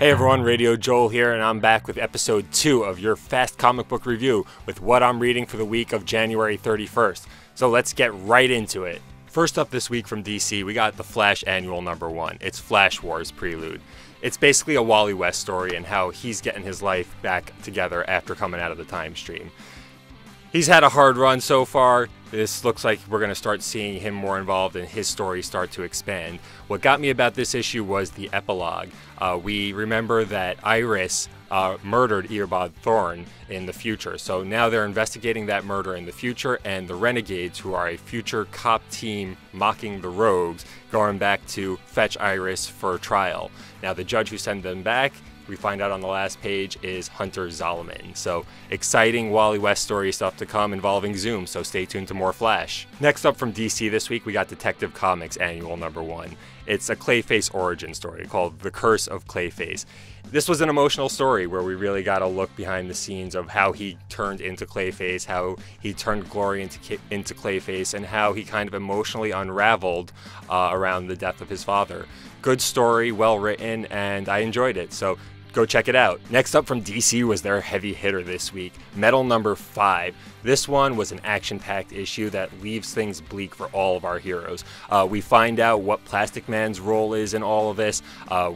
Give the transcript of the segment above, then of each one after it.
Hey everyone, Radio Joel here, and I'm back with episode 2 of your fast comic book review with what I'm reading for the week of January 31st. So let's get right into it. First up this week from DC, we got The Flash Annual #1. It's Flash Wars Prelude. It's basically a Wally West story and how he's getting his life back together after coming out of the time stream. He's had a hard run so far. This looks like we're going to start seeing him more involved and his story start to expand. What got me about this issue was the epilogue. We remember that Iris murdered Eobard Thawne in the future. So now they're investigating that murder in the future, and the Renegades, who are a future cop team mocking the Rogues, going back to fetch Iris for trial. Now the judge who sent them back, we find out on the last page, is Hunter Zolomon. So exciting Wally West story stuff to come involving Zoom, so stay tuned to more Flash. Next up from DC this week, we got Detective Comics Annual #1. It's a Clayface origin story called The Curse of Clayface. This was an emotional story where we really got a look behind the scenes of how he turned into Clayface, how he turned Glory into Clayface, and how he kind of emotionally unraveled around the death of his father. Good story, well written, and I enjoyed it, so go check it out. Next up from DC was their heavy hitter this week, Metal #5. This one was an action-packed issue that leaves things bleak for all of our heroes. We find out what Plastic Man's role is in all of this.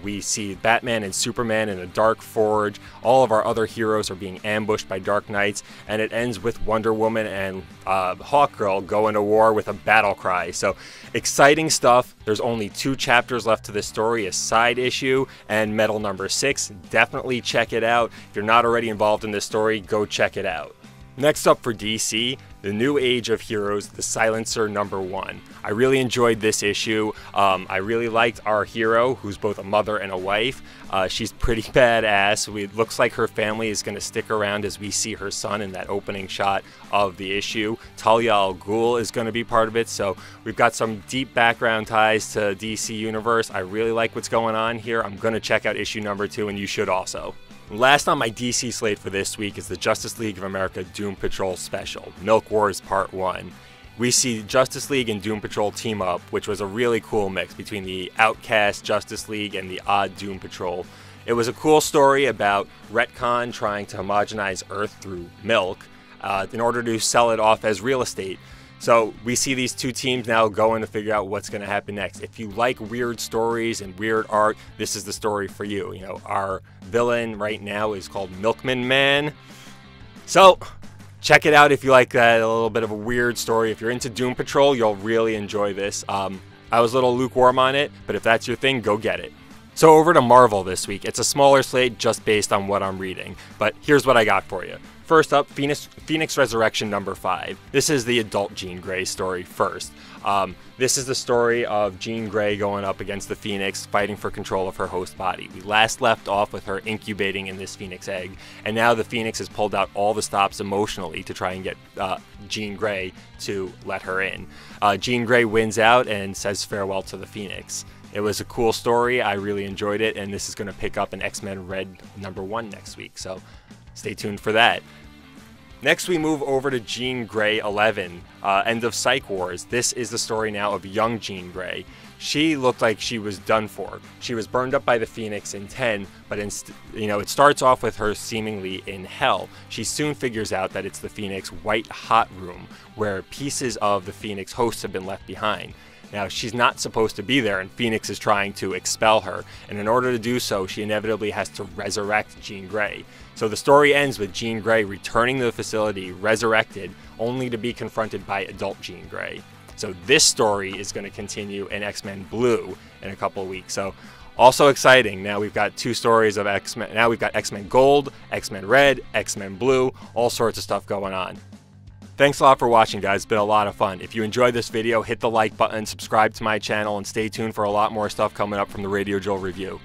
We see Batman and Superman in a dark forge. All of our other heroes are being ambushed by Dark Knights, and it ends with Wonder Woman and Hawkgirl going to war with a battle cry. So exciting stuff. There's only 2 chapters left to this story, a side issue, and Metal #6. Definitely check it out. If you're not already involved in this story, go check it out. Next up for DC, The New Age of Heroes, The Silencer #1. I really enjoyed this issue. I really liked our hero, who's both a mother and a wife. She's pretty badass. It looks like her family is going to stick around as we see her son in that opening shot of the issue. Talia al Ghul is going to be part of it, so we've got some deep background ties to DC Universe. I really like what's going on here. I'm going to check out issue #2, and you should also. Last on my DC slate for this week is the Justice League of America Doom Patrol Special, Milk Wars Part 1. We see Justice League and Doom Patrol team up, which was a really cool mix between the Outcast Justice League and the odd Doom Patrol. It was a cool story about Retcon trying to homogenize Earth through milk in order to sell it off as real estate. So we see these 2 teams now going to figure out what's going to happen next. If you like weird stories and weird art, this is the story for you. You know, our villain right now is called Milkman Man. So check it out if you like that, a little bit of a weird story. If you're into Doom Patrol, you'll really enjoy this. I was a little lukewarm on it, but if that's your thing, go get it. So over to Marvel this week. It's a smaller slate just based on what I'm reading, but here's what I got for you. First up, Phoenix Resurrection #5. This is the adult Jean Grey story first. This is the story of Jean Grey going up against the Phoenix, fighting for control of her host body. We last left off with her incubating in this Phoenix egg, and now the Phoenix has pulled out all the stops emotionally to try and get Jean Grey to let her in. Jean Grey wins out and says farewell to the Phoenix. It was a cool story. I really enjoyed it, and this is going to pick up in X-Men Red #1 next week, so stay tuned for that. Next, we move over to Jean Grey 11, End of Psych Wars. This is the story now of young Jean Grey. She looked like she was done for. She was burned up by the Phoenix in 10, but it starts off with her seemingly in hell. She soon figures out that it's the Phoenix white hot room, where pieces of the Phoenix hosts have been left behind. Now, she's not supposed to be there, and Phoenix is trying to expel her, and in order to do so, she inevitably has to resurrect Jean Grey. So the story ends with Jean Grey returning to the facility, resurrected, only to be confronted by adult Jean Grey. So this story is going to continue in X-Men Blue in a couple of weeks. So also exciting. Now we've got 2 stories of X-Men. Now we've got X-Men Gold, X-Men Red, X-Men Blue, all sorts of stuff going on. Thanks a lot for watching, guys. It's been a lot of fun. If you enjoyed this video, hit the like button, subscribe to my channel, and stay tuned for a lot more stuff coming up from the Radio Joel Review.